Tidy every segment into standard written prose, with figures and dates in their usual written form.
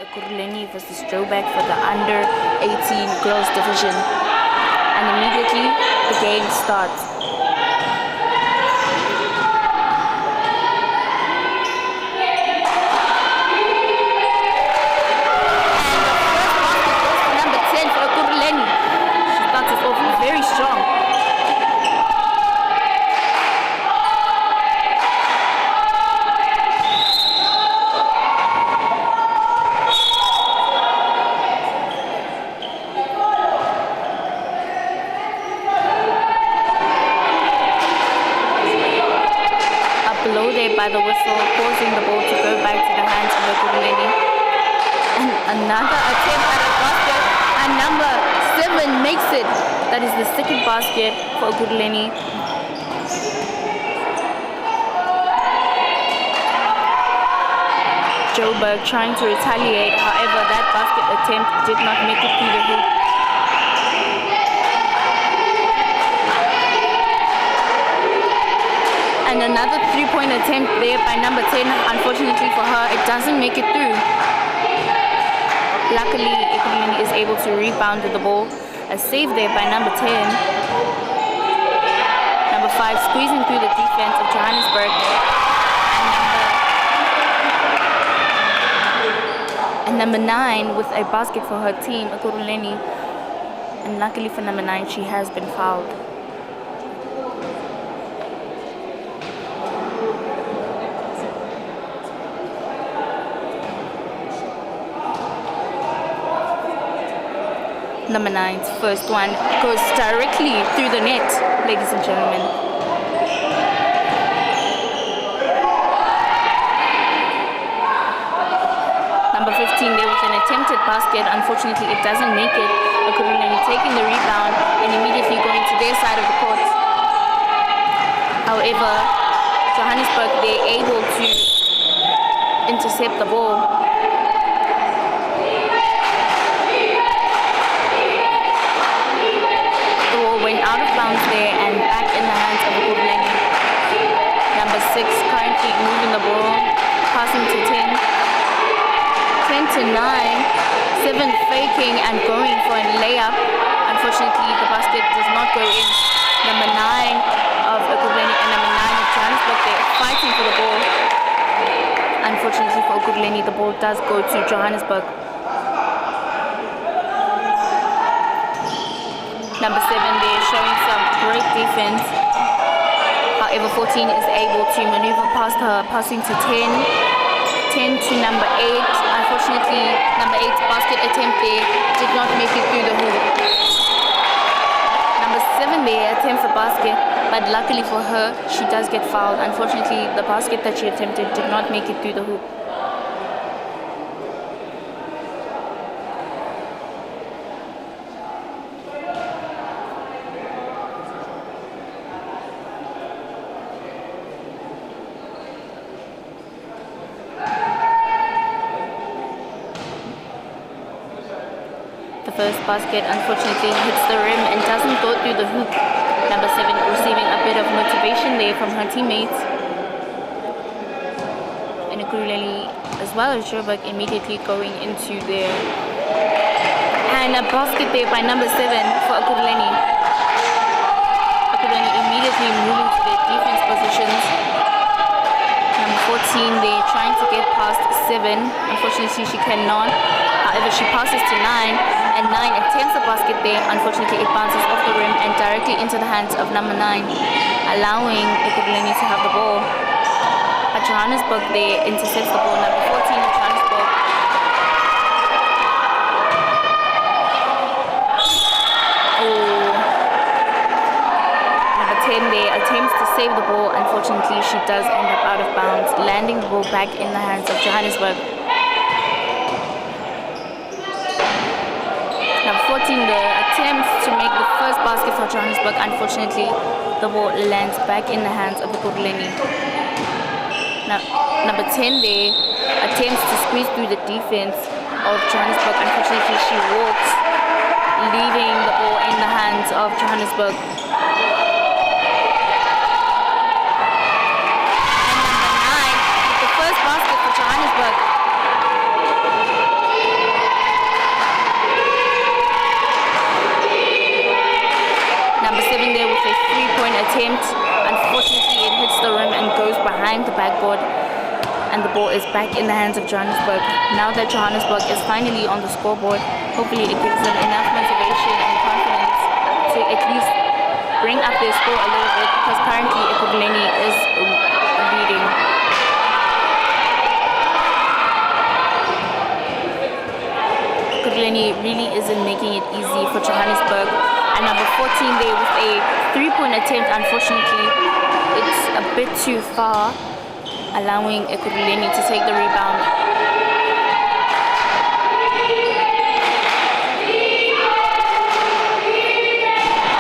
EKURHULENI versus Joburg for the under 18 girls division. And immediately the game starts. And the first basket goes for number 10 for EKURHULENI. She starts us off very strong. Below there by the whistle, causing the ball to go back to the hands of EKURHULENI. And another attempt at a basket, and number 7 makes it. That is the second basket for EKURHULENI. Joburg trying to retaliate, however that basket attempt did not make it through the hoop. And another 3-point attempt there by number 10. Unfortunately for her, it doesn't make it through. Luckily, EKURHULENI is able to rebound with the ball. A save there by number 10. Number 5 squeezing through the defense of Johannesburg. And number 9 with a basket for her team, EKURHULENI. And luckily for number 9, she has been fouled. Number 9's first one goes directly through the net, ladies and gentlemen. Number 15 there with an attempted basket. Unfortunately, it doesn't make it. EKURHULENI taking the rebound and immediately going to their side of the court. However, Johannesburg, they're able to intercept the ball. Went out of bounds there and back in the hands of EKURHULENI. Number 6 currently moving the ball, passing to 10. 10 to 9. 7 faking and going for a layup. Unfortunately, the basket does not go in. Number 9 of EKURHULENI and number 9 of Johannesburg, they're fighting for the ball. Unfortunately for EKURHULENI, the ball does go to Johannesburg. Number 7 there showing some great defense. However, 14 is able to maneuver past her, passing to 10. 10 to number 8. Unfortunately, number 8's basket attempt there did not make it through the hoop. Number 7 there attempts the basket, but luckily for her, she does get fouled. Unfortunately, the basket that she attempted did not make it through the hoop. The first basket unfortunately hits the rim and doesn't go through the hoop. Number 7 receiving a bit of motivation there from her teammates. And EKURHULENI as well as Joburg immediately going into there. And a basket there by number 7 for EKURHULENI. EKURHULENI immediately moving to their defense positions. Number 14 there trying to get past 7. Unfortunately she cannot. However, she passes to 9. And 9 attempts the basket there. Unfortunately, it bounces off the rim and directly into the hands of number 9, allowing EKURHULENI to have the ball. But Johannesburg there intercepts the ball. Number 14 of Johannesburg. Number 10 there attempts to save the ball. Unfortunately, she does end up out of bounds, landing the ball back in the hands of Johannesburg. Number 14 there attempts to make the first basket for Johannesburg. Unfortunately, the ball lands back in the hands of EKURHULENI. Now, number 10 there attempts to squeeze through the defense of Johannesburg. Unfortunately, she walks, leaving the ball in the hands of Johannesburg. And number 9 with the first basket for Johannesburg. 7 there with a 3-point attempt. Unfortunately, it hits the rim and goes behind the backboard. And the ball is back in the hands of Johannesburg. Now that Johannesburg is finally on the scoreboard, hopefully it gives them enough motivation and confidence to at least bring up their score a little bit, because currently EKURHULENI is leading. EKURHULENI really isn't making it easy for Johannesburg. And number 14 there with a 3-point attempt. Unfortunately, it's a bit too far, allowing EKURHULENI to take the rebound.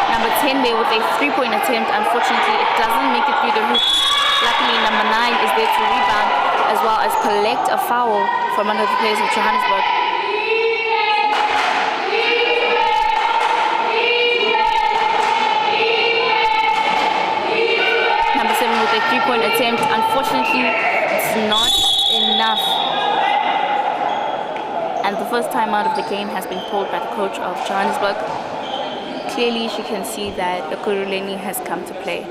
Number 10 there with a 3-point attempt. Unfortunately, it doesn't make it through the hoop. Luckily, number 9 is there to rebound as well as collect a foul from one of the players of Johannesburg. Number 7 with a 3-point attempt. Unfortunately, it's not enough. And the first time out of the game has been pulled by the coach of Johannesburg. Clearly, she can see that EKURHULENI has come to play.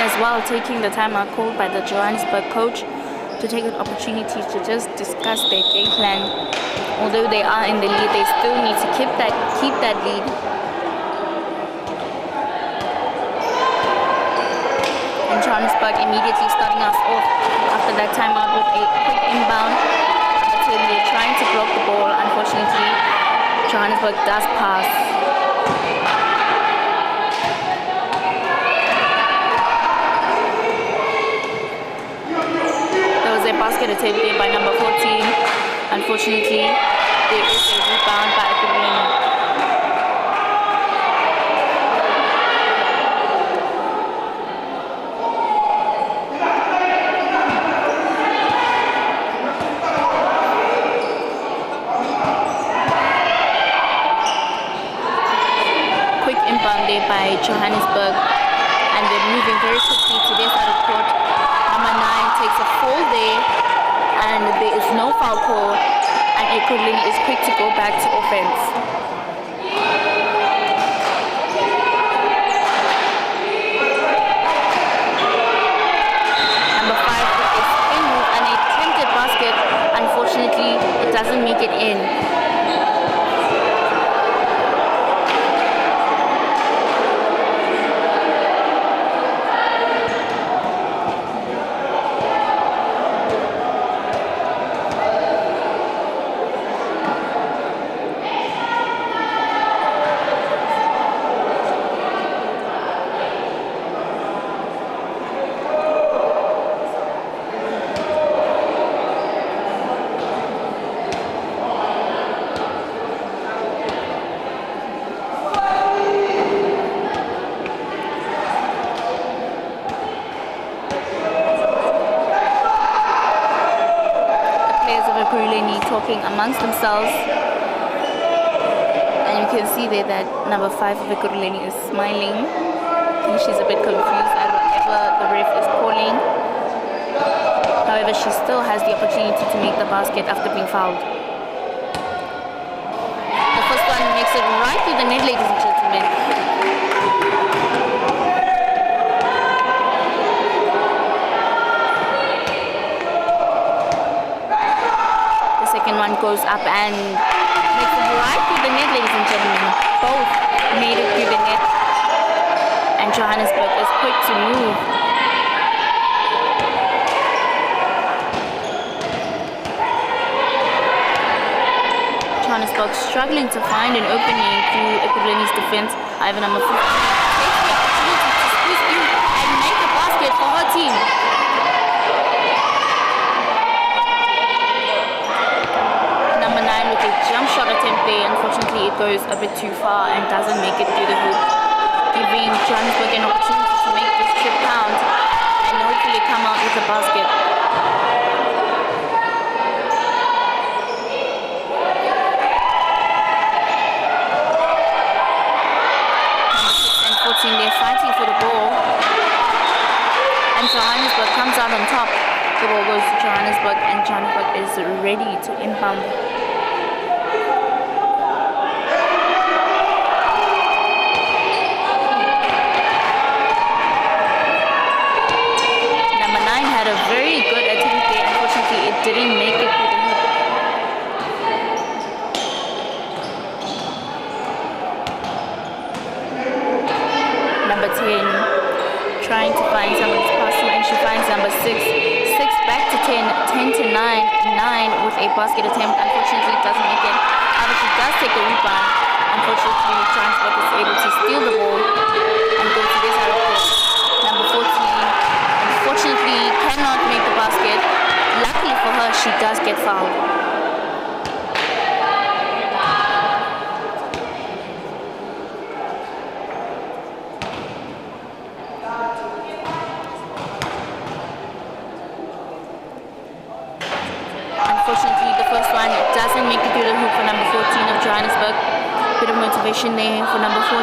As well, taking the timeout called by the Johannesburg coach to take an opportunity to just discuss their game plan. Although they are in the lead, they still need to keep that lead. And Johannesburg immediately starting us off after that timeout with a quick inbound. So they're trying to block the ball. Unfortunately, Johannesburg does pass. Basket attempt there by number 14. Unfortunately, there is a rebound by EKURHULENI. Quick inbound there by Johannesburg, and they're moving very quickly to their side of the court. Number 9 takes a fall there, and there is no foul call, and EKURHULENI is quick to go back to offense. Number 5 with a spin move and a attempted basket. Unfortunately, it doesn't make it in. Talking amongst themselves, and you can see there that number 5 of EKURHULENI is smiling, and she's a bit confused at whatever the ref is calling. However, she still has the opportunity to make the basket after being fouled. The first one makes it right through the net, ladies and gentlemen. Second one goes up and makes it right through the net, ladies and gentlemen. Both made it through the net, and Johannesburg is quick to move. Johannesburg struggling to find an opening through EKURHULENI's defense. However, number 15 takes the opportunity to squeeze through and make a basket for her team. goes a bit too far and doesn't make it through the hoop, giving Johannesburg an opportunity to make this trip count and hopefully come out with a basket. Number 6 and 14, they're fighting for the ball. And Johannesburg comes out on top. The ball goes to Johannesburg, and Johannesburg is ready to inbound. Number 9 had a very good attempt there. Unfortunately, it didn't make it through the hoop. Number 10 trying to find somebody's passing, and she finds number 6. 6 back to 10, 10 to 9, 9 with a basket attempt. Unfortunately, it doesn't make it. However, she does take the rebound. Unfortunately, Johannesburg is able to steal the ball and go to this side of court. Number 14, unfortunately, cannot make the basket. Luckily for her, she does get fouled. Unfortunately, the first one doesn't make it through the hoop for number 14 of Johannesburg. Bit of motivation there for number 14.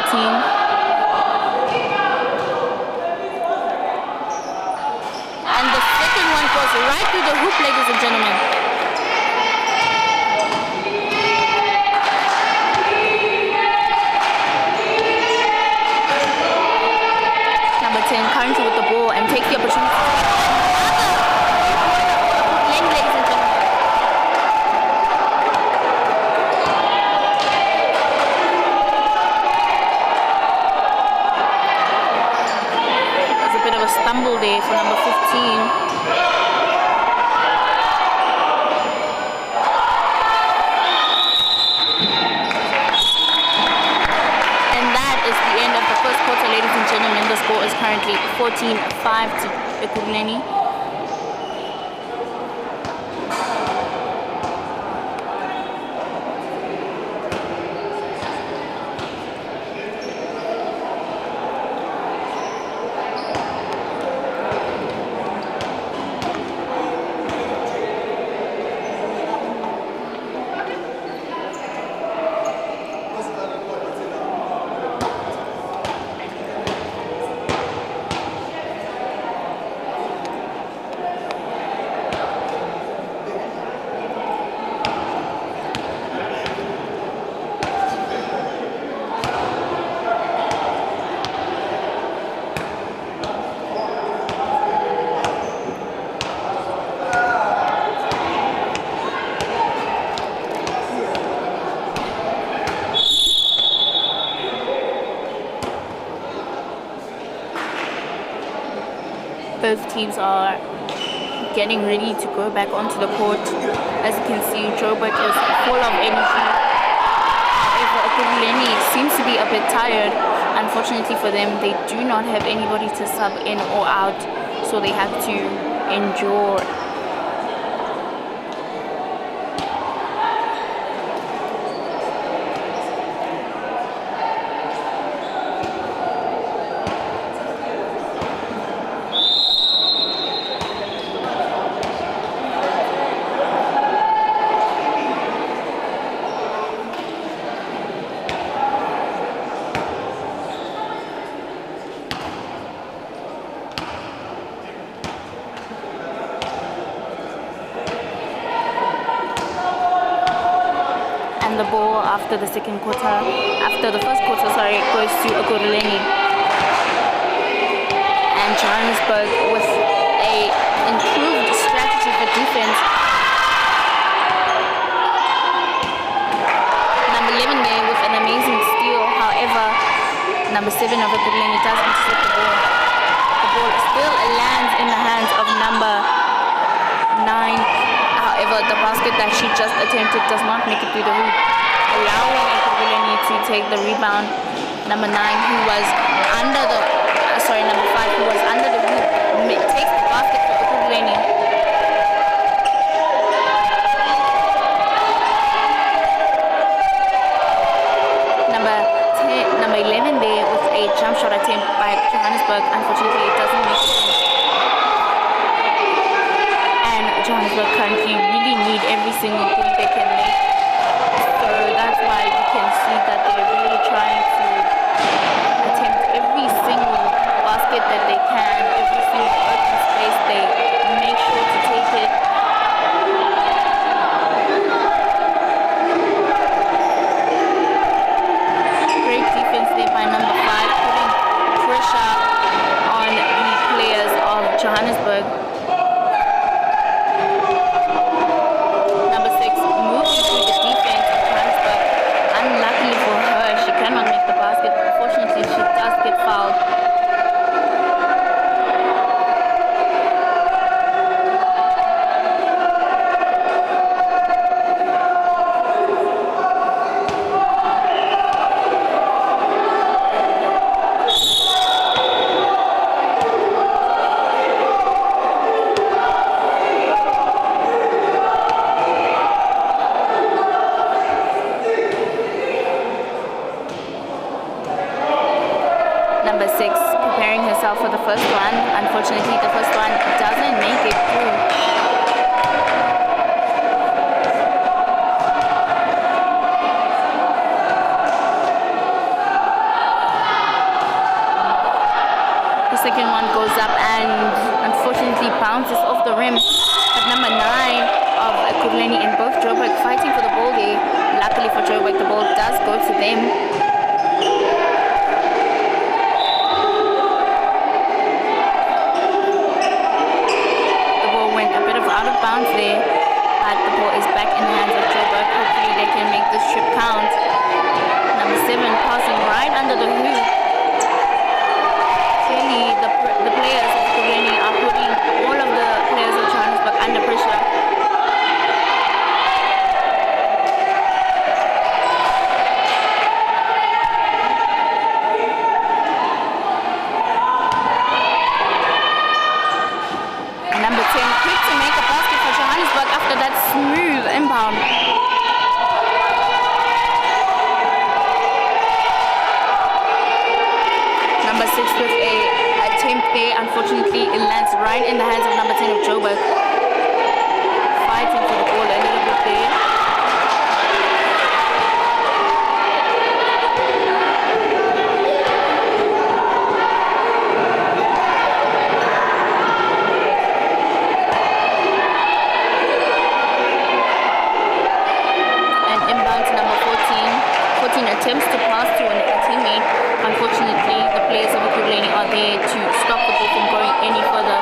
And the second one goes right through the hoop, ladies and gentlemen. Number 10 currently with the ball and takes the opportunity. Stumble there for number 15. And that is the end of the first quarter, ladies and gentlemen. The score is currently 14-5 to EKURHULENI. Both teams are getting ready to go back onto the court. As you can see, Joburg is full of energy. However, EKURHULENI seems to be a bit tired. Unfortunately for them, they do not have anybody to sub in or out, so they have to endure. The ball after the first quarter, goes to EKURHULENI. And Johannesburg with a improved strategy for defense. Number 11 there with an amazing steal. However, number 7 of EKURHULENI does intercept the ball. The ball still lands in the hands of number 9. However, the basket that she just attempted does not make it through the hoop, allowing EKURHULENI to take the rebound. Number 9, who was under the, number 5, who was under the hoop, takes the basket for EKURHULENI. Johannesburg currently really need every single point they can make. So that's why you can see that they're really trying to attempt every single basket that they can, every single open space they make sure to take it. Great defense there by number 5, putting pressure on the players of Johannesburg. Number 6 moves through the defense of Johannesburg. Unluckily for her, she cannot make the basket. Unfortunately, she does get fouled. Number 6 preparing herself for the first one. Unfortunately, the first one doesn't make it through. The second one goes up and unfortunately bounces off the rim. But number 9 of EKURHULENI in both Joburg fighting for the ball there. Luckily for Joburg, the ball does go to them. Out of bounds there, but the ball is back in the hands of Joburg. Hopefully they can make this trip count. Number 7 passing right under the hoop. Clearly the players of EKURHULENI are putting all of the players of Johannesburg under pressure. Number 10, quick to make a basket for Johannesburg after that smooth inbound. Number 6 with a attempt there. Unfortunately, it lands right in the hands of number 10 of Joburg. Fighting for the ball a little bit there. Attempts to pass to a teammate. Unfortunately, the players of EKURHULENI are there to stop the ball from going any further.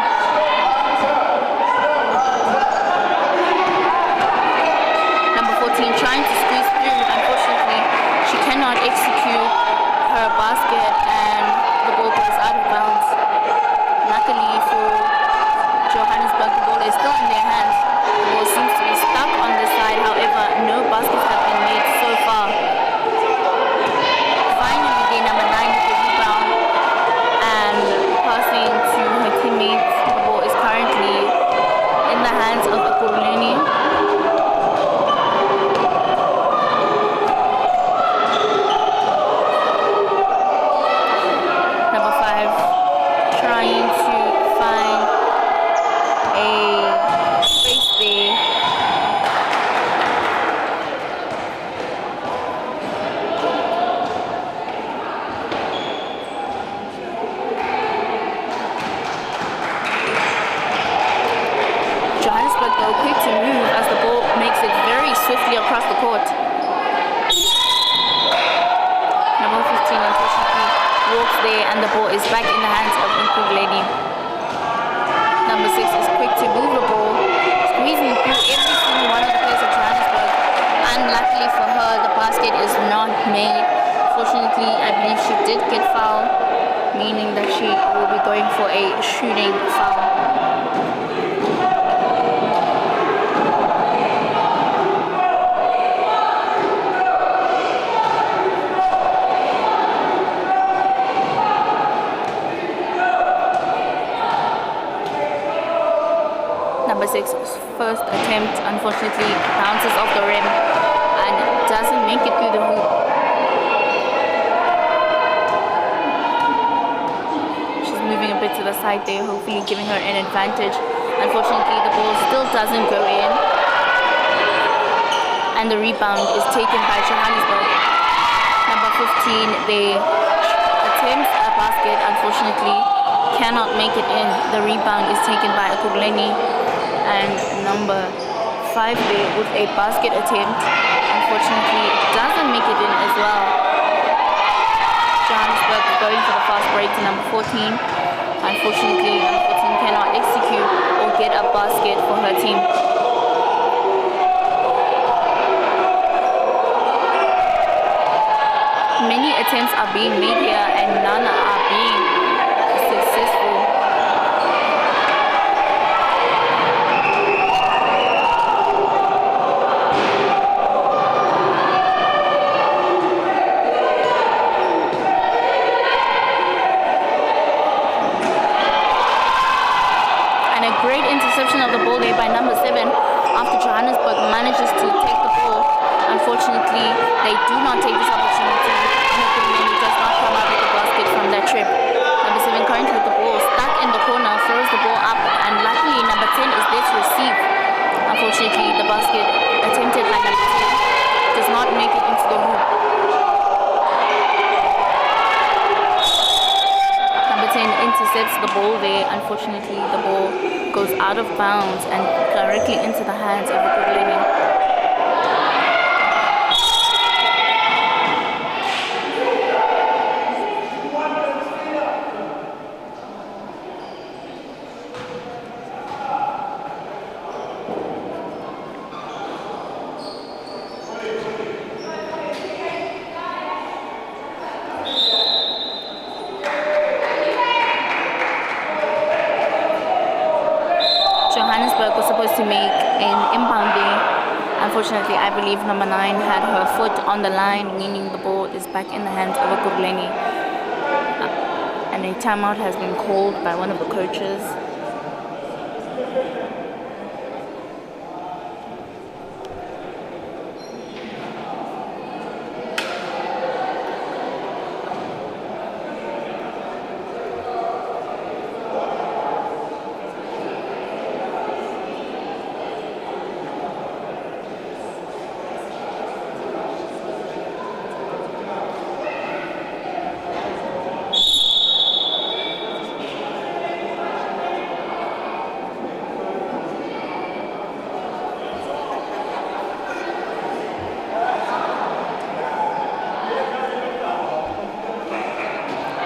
Number 14 trying to squeeze through. Unfortunately, she cannot execute her basket and the ball goes out of bounds. Luckily for Johannesburg, the ball is still in their hands. The ball seems to be stuck on the side. However, no baskets have been made so far. Number 9 with the rebound and passing to her teammates. The ball is currently in the hands of EKURHULENI. Number 5 trying to find a space there. Johannesburg though quick to move as the ball makes it very swiftly across the court. Number 15 unfortunately walks there and the ball is back in the hands of EKURHULENI. Number 6 is quick to move the ball, squeezing through every single one of the players of Johannesburg. Unluckily for her, the basket is not made. Fortunately, I believe she did get fouled, meaning that she will be going for a shooting foul. Number 6's first attempt unfortunately bounces off the rim and doesn't make it through the hoop. She's moving a bit to the side there, hopefully giving her an advantage. Unfortunately, the ball still doesn't go in. And the rebound is taken by Johannesburg. Number 15, they attempt a basket, unfortunately cannot make it in. The rebound is taken by EKURHULENI. And number 5 there with a basket attempt, unfortunately doesn't make it in as well. Johannesburg going for the fast break to number 14. Unfortunately, number 14 cannot execute or get a basket for her team. Many attempts are being made here and none are being successful. And a great interception of the ball there by number 7 after Johannesburg manages to take the ball. Unfortunately, they do not take this opportunity. EKURHULENI does not come out with the basket from that trip. Number 7 currently with the ball stuck in the corner, throws the ball up, and luckily number 10 is there to receive. Unfortunately, the basket attempted by number 10 does not make it into the hoop. Number 10 intercepts the ball there. Unfortunately, the ball goes out of bounds and directly into the hands of EKURHULENI. Johannesburg was supposed to make an inbound there. Unfortunately, I believe number 9 had her foot on the line, meaning the ball is back in the hands of EKURHULENI. And a timeout has been called by one of the coaches.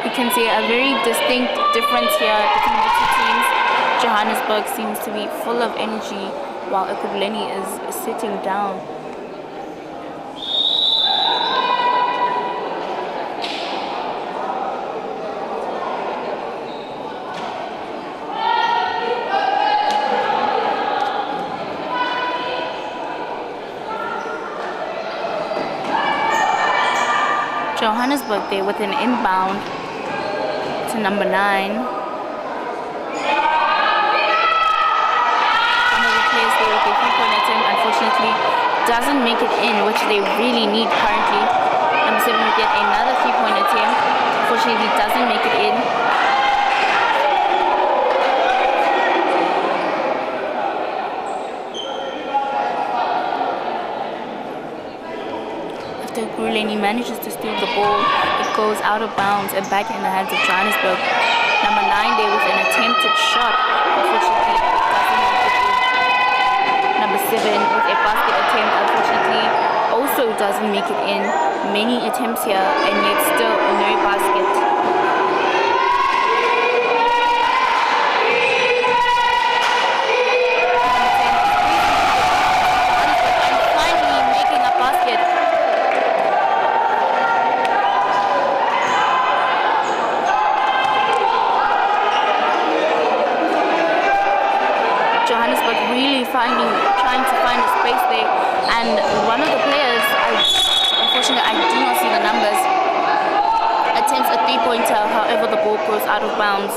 You can see a very distinct difference here between the two teams. Johannesburg seems to be full of energy while EKURHULENI is sitting down. Johannesburg there with an inbound to number 9. One of the players there with a 3-point attempt unfortunately doesn't make it in, which they really need currently. Number 7 will get another 3-point attempt. Unfortunately, doesn't make it in. After EKURHULENI manages to steal the ball, it goes out of bounds and back in the hands of Johannesburg. Number 9 there with an attempted shot. Unfortunately, doesn't make it in. Number 7 with a basket attempt, unfortunately, also doesn't make it in. Many attempts here and yet still no basket. Johannesburg really trying to find a space there, and one of the players, unfortunately I do not see the numbers, attempts a 3-pointer, however the ball goes out of bounds.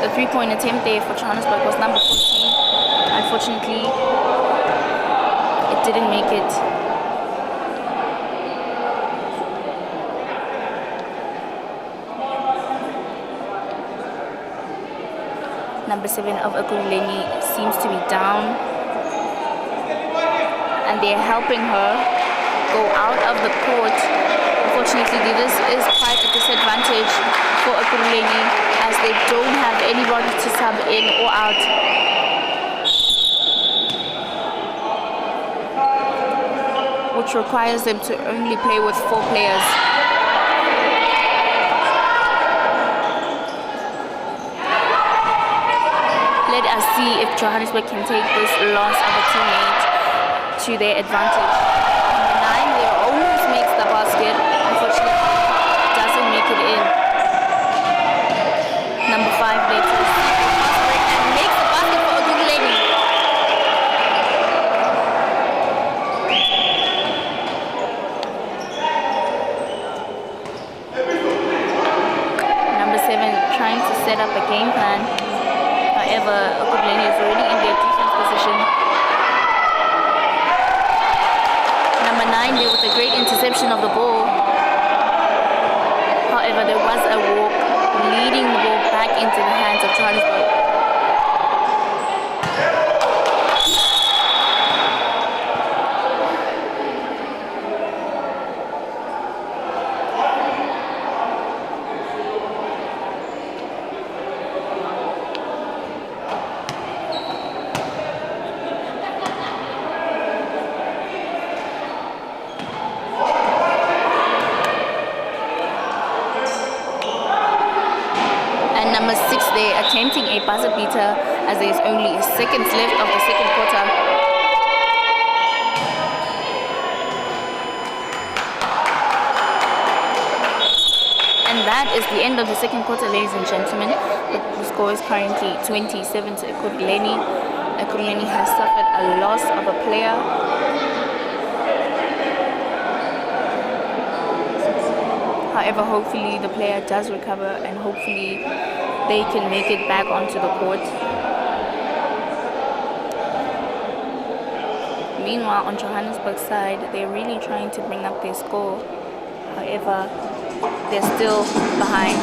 The 3-point attempt there for Johannesburg was number 14. Unfortunately, it didn't make it. Number 7 of EKURHULENI seems to be down, and they're helping her go out of the court. Unfortunately, this is quite a disadvantage for EKURHULENI as they don't have anybody to sub in or out. Which requires them to only play with 4 players. Let us see if Johannesburg can take this loss of a teammate to their advantage. Number 9 there almost makes the basket. Unfortunately, doesn't make it in. Number 5 later and makes the basket for EKURHULENI. Number 7 trying to set up a game plan. However, EKURHULENI is already in their defense position. Number 9 there with a great interception of the ball. However, there was a walk leading the ball back into the hands of Johannesburg. Number 6 there attempting a buzzer beater as there is only seconds left of the second quarter. And that is the end of the second quarter, ladies and gentlemen. The score is currently 27 to EKURHULENI. EKURHULENI has suffered a loss of a player. However, hopefully the player does recover and hopefully they can make it back onto the court. Meanwhile, on Johannesburg's side, they're really trying to bring up their score. However, they're still behind.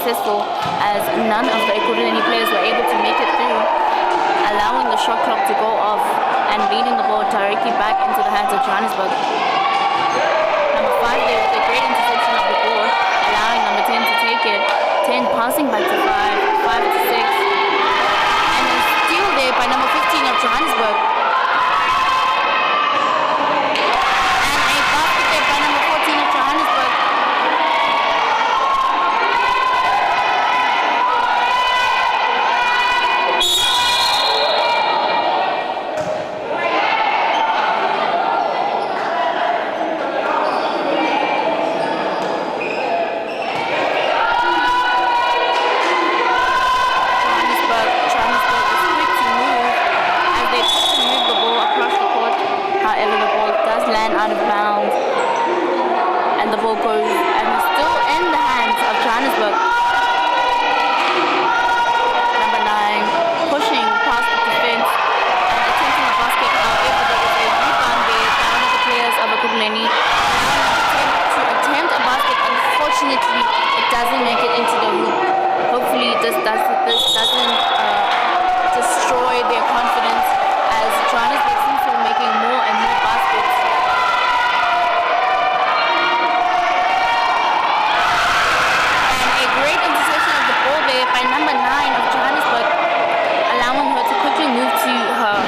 unsuccessful as none of the EKURHULENI players were able to make it through, allowing the shot clock to go off and leading the ball directly back into the hands of Johannesburg. Number 5 there with a great interception of the ball, allowing number 10 to take it. 10 passing back to 5, 5 to 6, and a steal there by number 15 of Johannesburg. And a basket there by number 14 of Johannesburg. Out of bounds, and the ball goes and is still in the hands of Johannesburg. Number 9 pushing past the defense and attempting a basket. However, there was a rebound there by one of the players of EKURHULENI to attempt a basket. Unfortunately, it doesn't make it into the hoop. Hopefully, this doesn't destroy their confidence, as Johannesburg seems to be making more and more baskets. By number 9 of Johannesburg, allowing her to quickly move to her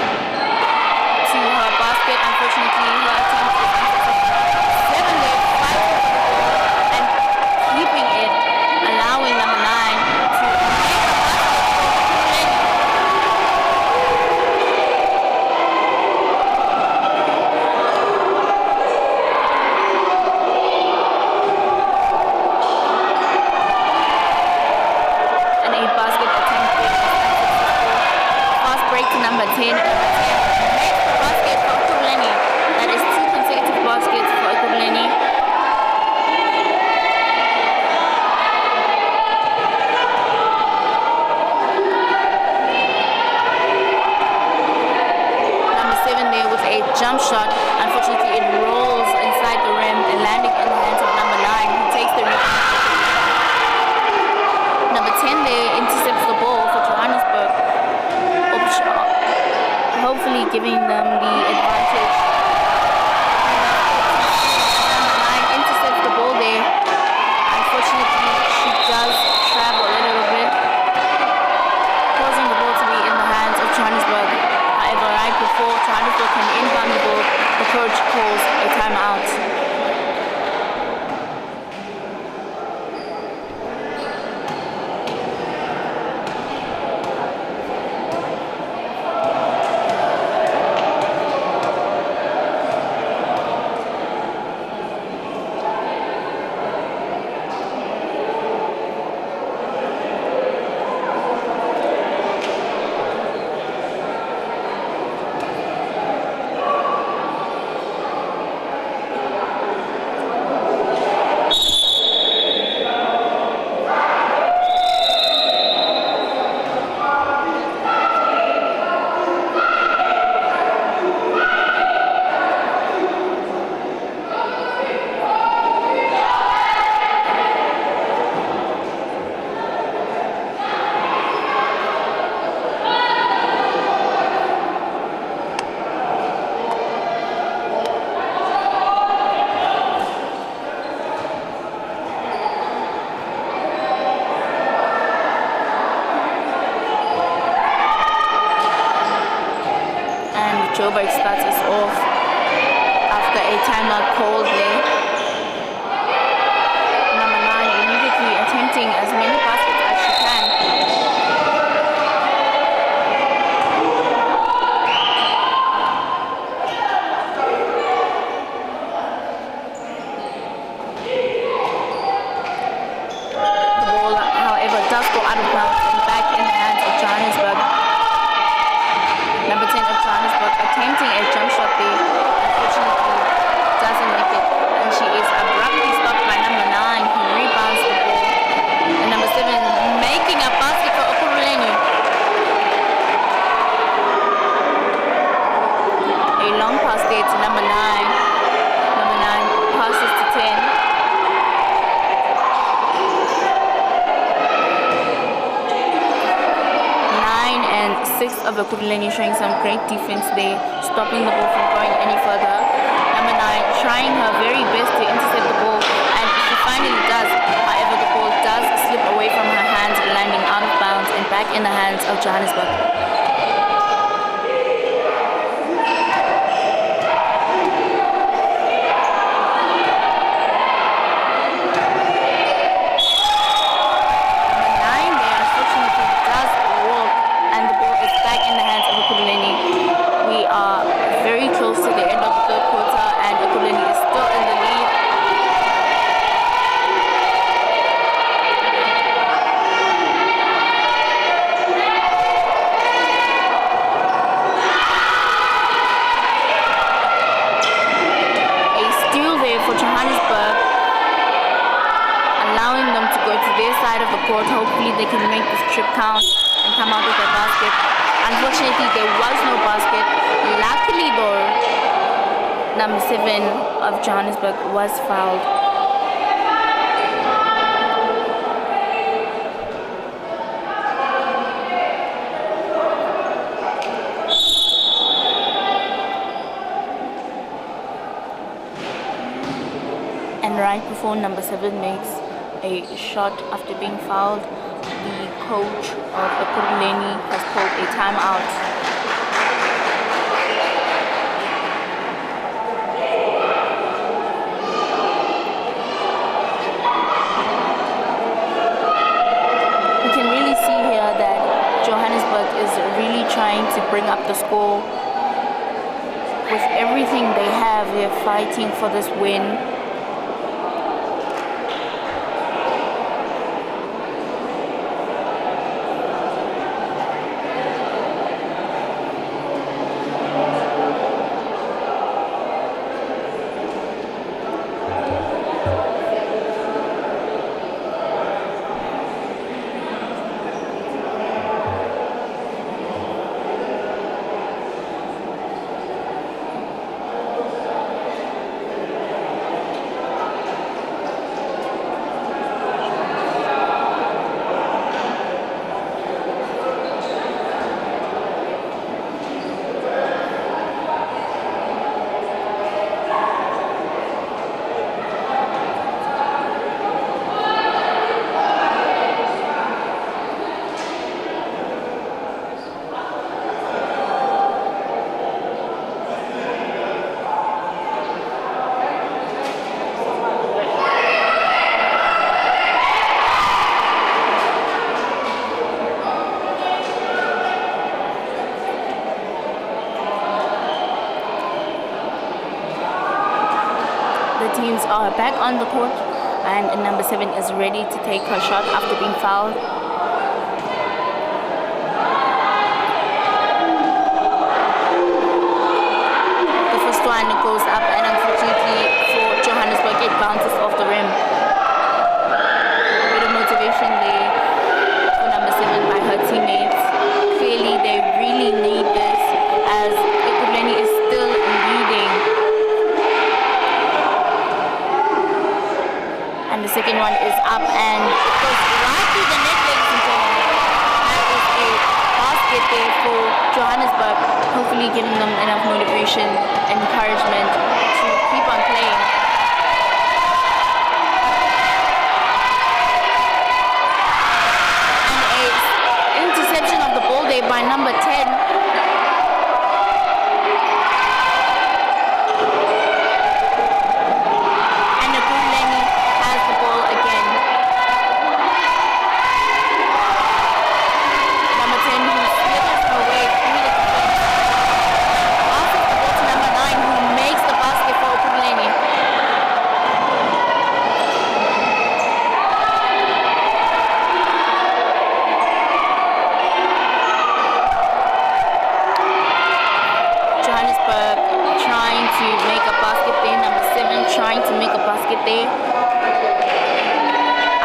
basket. Unfortunately, her attempt is unsuccessful. 7 there, 5 and keeping it, allowing number 9 to make a basket. Number 10 makes the basket for EKURHULENI. That is 2 consecutive baskets for EKURHULENI. Number 7 there with a jump shot. Unfortunately, it rolls inside the rim and landing in the hands of number 9, who takes the rebound. Number 10 there intercepts the ball for Johannesburg, hopefully giving them the advantage. Number 9 intercepts the ball there. Unfortunately, she does travel a little bit, causing the ball to be in the hands of Johannesburg. However, right before Johannesburg can inbound the ball, the coach calls a timeout. Joburg starts us off after a timeout called there. Number 9 immediately attempting as many baskets as she can. The ball, however, does go out of bounds and back in the hands of Johannesburg. Number 10 of Johannesburg attempting a EKURHULENI showing some great defense there, stopping the ball from going any further. Number 9 trying her very best to intercept the ball, and she finally does. However, the ball does slip away from her hands, landing out of bounds and back in the hands of Johannesburg. Hopefully they can make this trip count and come out with a basket. Unfortunately, there was no basket. Luckily though, number 7 of Johannesburg was fouled. And right before number 7 makes a shot after being fouled, the coach of EKURHULENI has called a timeout. We can really see here that Johannesburg is really trying to bring up the score. With everything they have, they're fighting for this win. Teams are back on the court, and number 7 is ready to take her shot after being fouled. The first one goes up, and unfortunately for Johannesburg, it bounces off the rim. A bit of motivation there for number 7 by her teammates. Clearly they really need this, as EKURHULENI is still leading. And the second one is up, and it goes right through the net, ladies and gentlemen. That is a basket there for Johannesburg, hopefully giving them enough motivation and encouragement to keep on playing. And a interception of the ball there by number 10.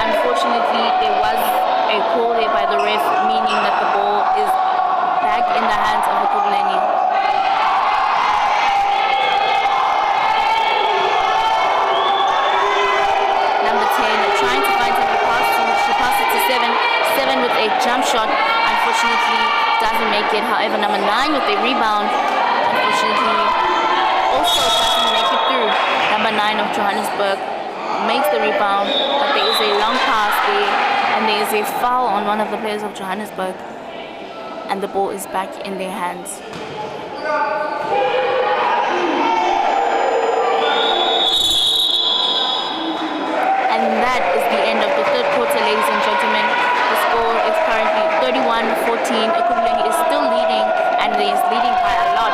Unfortunately, there was a call there by the ref, meaning that the ball is back in the hands of EKURHULENI. Number 10 trying to find somebody passing. She passed it to 7. 7 with a jump shot. Unfortunately, doesn't make it. However, number 9 with a rebound, unfortunately, also doesn't make it through. Number 9 of Johannesburg makes the rebound, but there is a long pass there, and there is a foul on one of the players of Johannesburg, and the ball is back in their hands. And that is the end of the third quarter, ladies and gentlemen. The score is currently 31-14. EKURHULENI is still leading, and they is leading by a lot.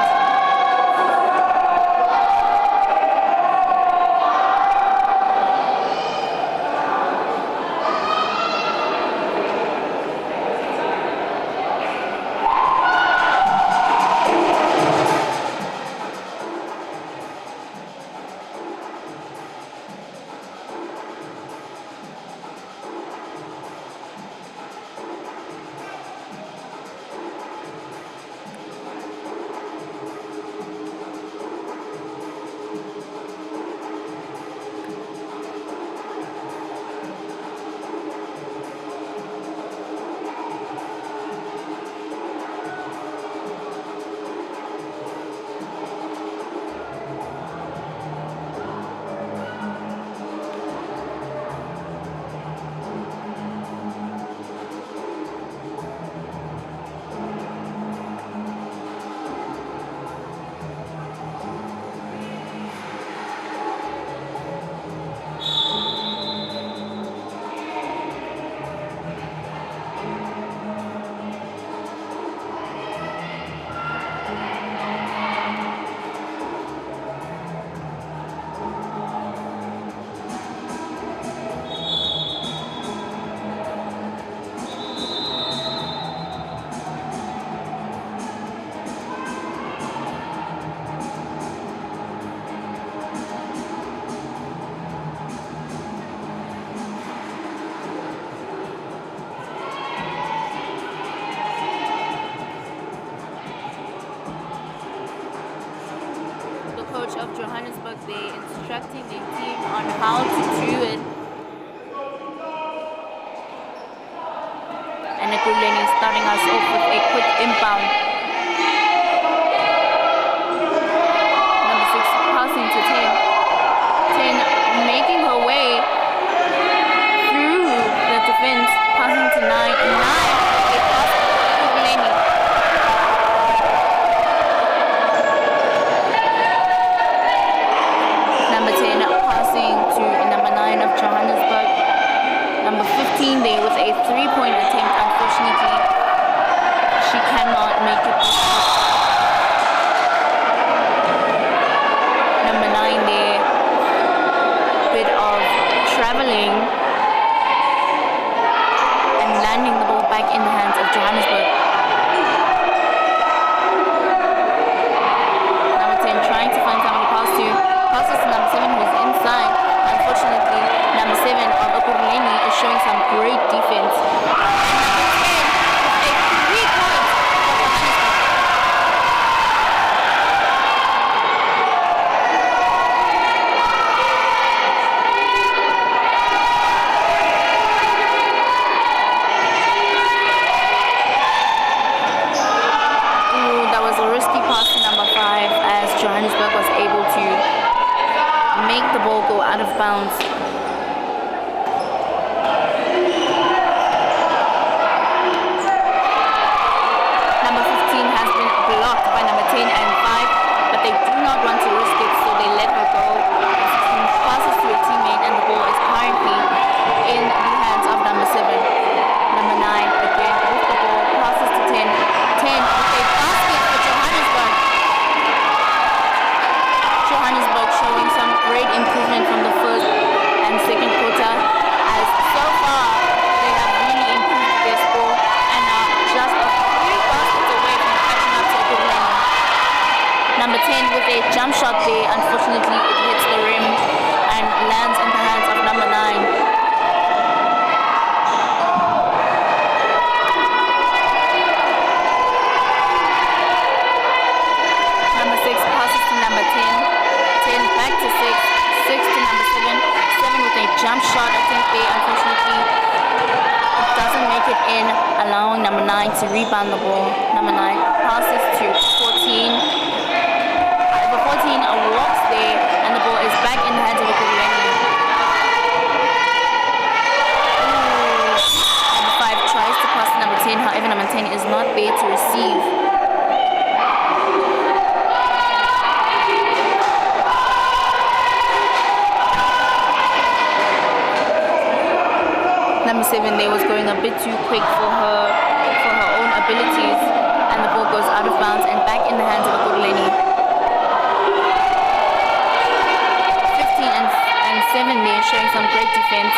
Of Johannesburg, they instructing the team on how to do it, and EKURHULENI is starting us off with a quick inbound. Number 6 passing to 10. 10 making her way through the defense, passing to 9. 9 they pass EKURHULENI. Number 10 passing to number 9 of Johannesburg. Number 15 there with a 3-point attempt. Unfortunately, she cannot make it. Number 9 there, bit of traveling and landing the ball back in the hands of Johannesburg. Number 10 trying to find somebody to pass to. Passes to number 7 who's inside. Unfortunately, number 7 of EKURHULENI is showing some great defense. That was a risky pass to number 5 as Johannesburg was able to make the ball go out of bounds. Number 15 has been blocked by number 10 and 5, but they do not want to risk it, so they let her go. 16 passes to a teammate, and the ball is currently in the hands of number 7. Number 9 again with the ball, passes to 10. 10 with a basket for Johannesburg. Johannesburg showing some great improvement from the first and second quarter, as so far they have really improved their score and are just 3 baskets away from catching up to EKURHULENI. Number 10 with a jump shot there, unfortunately it hits the rim and lands in the hands of number 9. Back to 6 to number 7. 7 with a jump shot attempt there, unfortunately It doesn't make it in, allowing number 9 to rebound the ball. Number 9 passes to 14. Number 14 walks there, and the ball is back in the hands of EKURHULENI. Number 5 tries to pass to number 10, however number 10 is not there to receive. Number 7 there was going a bit too quick for her own abilities, and the ball goes out of bounds and back in the hands of EKURHULENI. 15 and 7 there showing some great defense.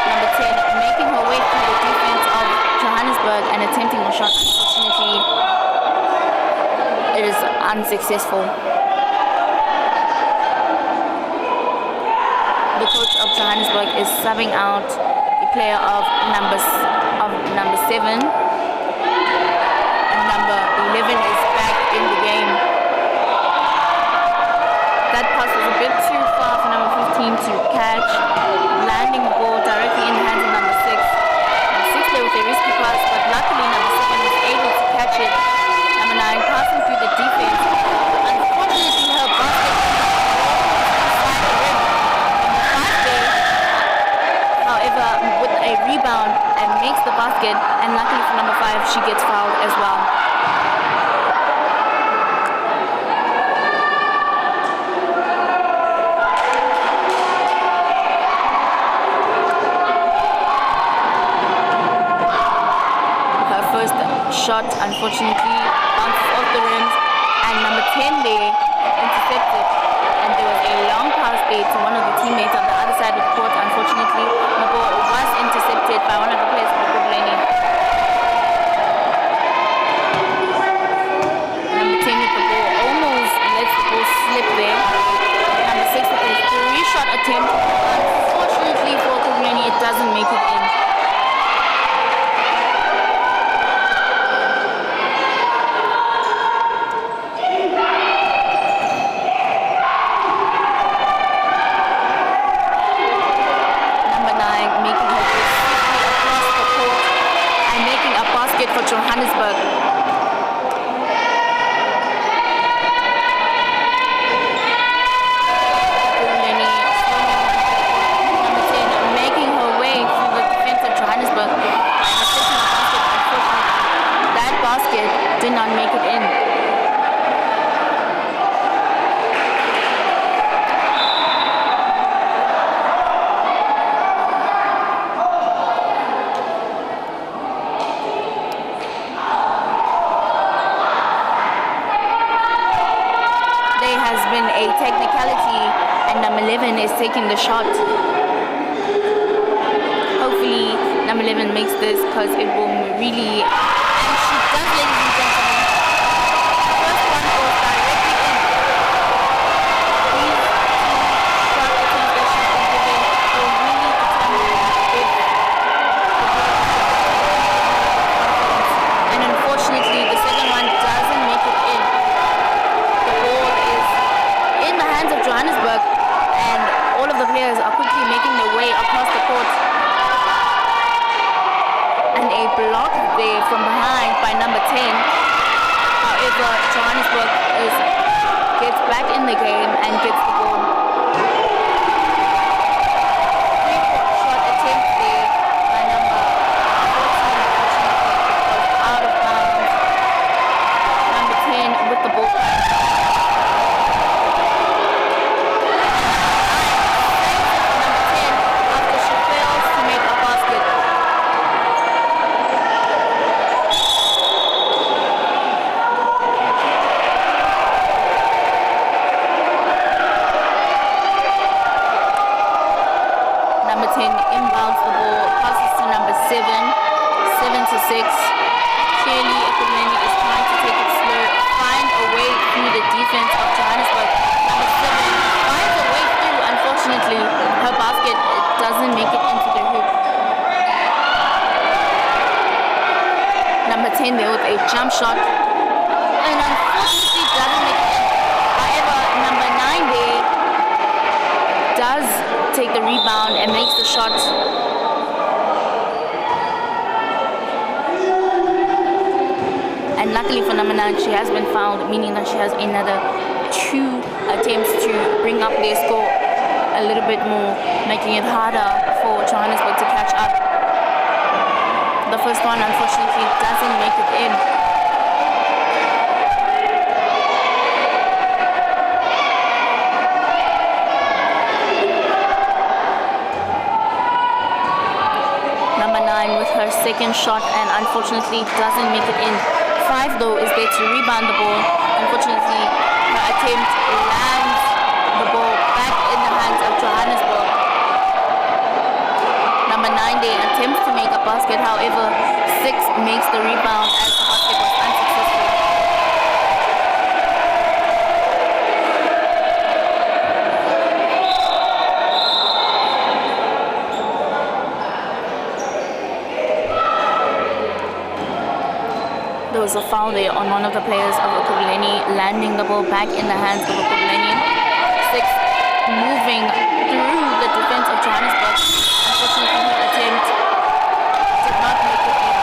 Number 10 making her way through the defense of Johannesburg and attempting the shot. Unfortunately, it is unsuccessful. The coach of Johannesburg is subbing out the player of number 7, and number 11 is back in the game. That pass was a bit too far for number 15 to catch, landing the ball directly in the hands of number 6. Number 6 there with a risky pass, but luckily number 7 was able to catch it. Number 9 passing through the defense. Unfortunately, her basket inside the rim. Number 5 there, however, with a rebound and makes the basket, and luckily for number 5, she gets fouled as well. Shot unfortunately bounces off the rims, and number 10 there intercepted, and there was a long pass there to one of the teammates on the other side of the court. Unfortunately, the ball was intercepted by one of the players of EKURHULENI. Number 10 with the ball almost lets the ball slip there. Number 6 with a 3-shot attempt. Unfortunately for EKURHULENI, it doesn't make it in. For Johannesburg. EKURHULENI number 10 making her way through the defense of Johannesburg and assisting the basket. Unfortunately, that basket did not make it in. Been a technicality, and number 11 is taking the shot. Hopefully number 11 makes this, because it will really, and she does, ladies and gentlemen. The first one goes directly in. These shot attempts that she's been given will really determine if and unfortunately the second one doesn't make it in. The ball is in the hands of Johannesburg, and all of the players are quickly making their way across the court. And a block there from behind by number 10. However, Johannesburg gets back in the game and gets the ball. 3-shot attempt there by number 14, unfortunately, goes out of bounds. Number 10 with the ball. Inbounds the ball, passes to number 7 to 6. Clearly, EKURHULENI is trying to take it slow, find a way through the defense of Johannesburg. Number 7 finds a way through. Unfortunately, her basket doesn't make it into the hoop. Number 10 there with a jump shot, and unfortunately doesn't make it in. However, number 9 there does take the rebound and makes the shot. And luckily for number 9, she has been fouled, meaning that she has another 2 attempts to bring up their score a little bit more, making it harder for Johannesburg to catch up. The first one, unfortunately, doesn't make it in. Number 9 with her second shot, and unfortunately doesn't make it in. 5 though is there to rebound the ball. Unfortunately, her attempt lands the ball back in the hands of Johannesburg. Number 9 there attempts to make a basket, however 6 makes the rebound as the basket was unsuccessful. There was a foul there on one of the players of EKURHULENI, landing the ball back in the hands of EKURHULENI. 6 moving through the defense of Johannesburg. Unfortunately, her attempt did not make it in.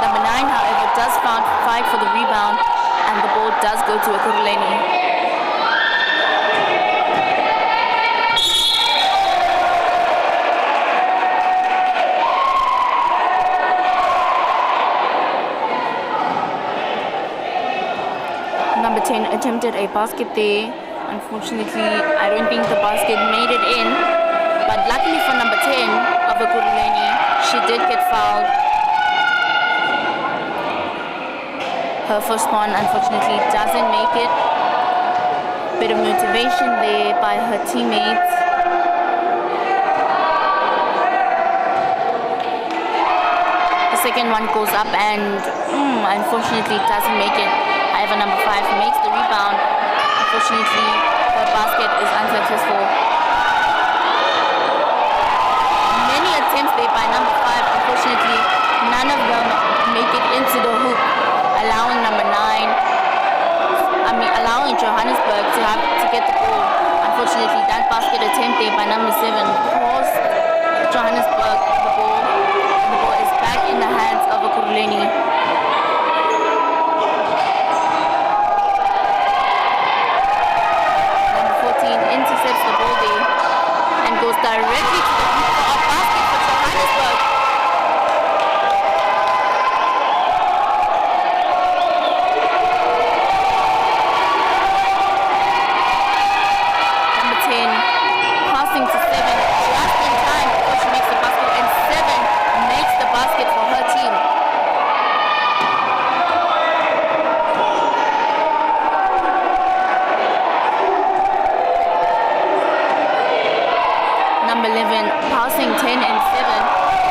Number 9, however, does fight for the rebound, and the ball does go to EKURHULENI. Number 10 attempted a basket there. Unfortunately, I don't think the basket made it in. But luckily for number 10 of EKURHULENI, she did get fouled. Her first one, unfortunately, doesn't make it. Bit of motivation there by her teammates. The second one goes up and unfortunately doesn't make it. However, number 5 makes the rebound. Unfortunately, her basket is unsuccessful. Many attempts there by number 5. Unfortunately, none of them make it into the hoop, allowing number 9, allowing Johannesburg to get the ball. Unfortunately, that basket attempt there by number 7 cost Johannesburg the ball. The ball is back in the hands of EKURHULENI. Intercepts the ball there and goes directly to the hoop for a basket for Johannesburg. Number 10 passing to 7 just in time before she makes the basket, and 7 makes the basket for her team. Number 11 passing 10 and 7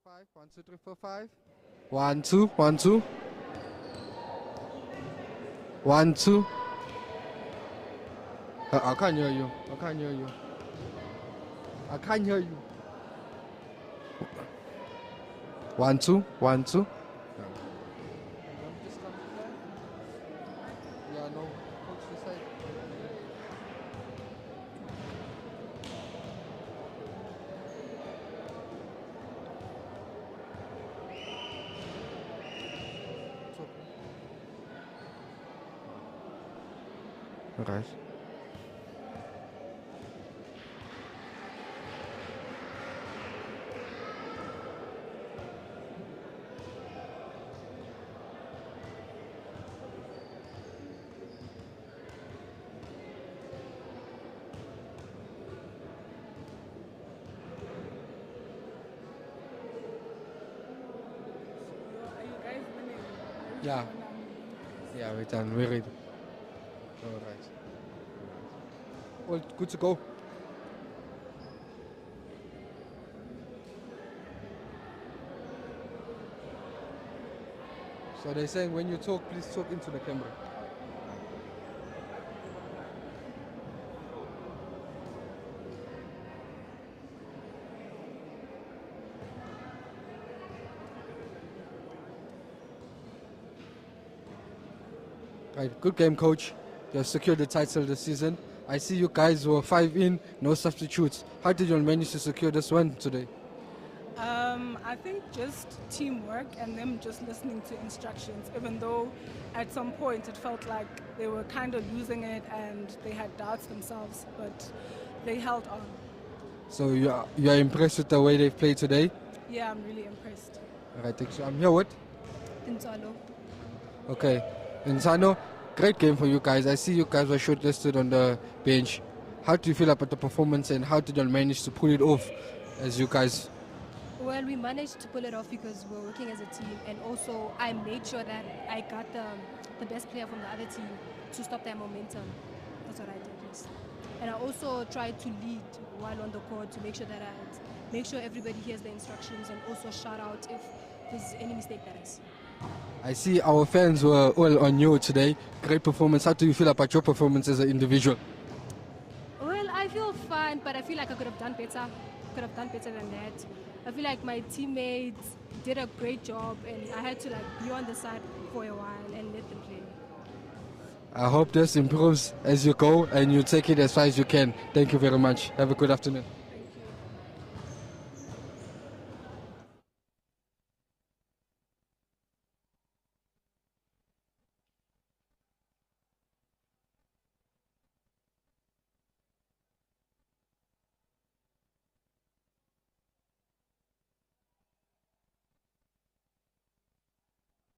5. 1, 2, 3, 4, 5. 1, 2, 1, 2. 1, 2. I can't hear you. I can't hear you. I can't hear you. 1, 2, 1, 2. Yeah, no. Coach this side. Right. Are you guys winning? Yeah. Yeah, we're done. We're ready. All right. Well, good to go. So they're saying when you talk, please talk into the camera. Right, good game, coach. You have secured the title this season. I see you guys were 5 in, no substitutes. How did you manage to secure this one today? I think just teamwork and them just listening to instructions, even though at some point it felt like they were kind of losing it and they had doubts themselves, but they held on. So you are impressed with the way they played today? Yeah, I'm really impressed. All right, thanks. I'm here with? Insalo. Okay. Insano, great game for you guys. I see you guys were shortlisted on the bench. How do you feel about the performance and how did you manage to pull it off as you guys? Well, we managed to pull it off because we're working as a team, and also I made sure that I got the best player from the other team to stop their momentum. That's what I did, yes. And I also tried to lead while on the court to make sure that I make sure everybody hears the instructions and also shout out if there's any mistake that I see. I see our fans were all on you today. Great performance. How do you feel about your performance as an individual? Well, I feel fine, but I feel like I could have done better. Could have done better than that. I feel like my teammates did a great job, and I had to be on the side for a while and let them play. I hope this improves as you go and you take it as far as you can. Thank you very much. Have a good afternoon.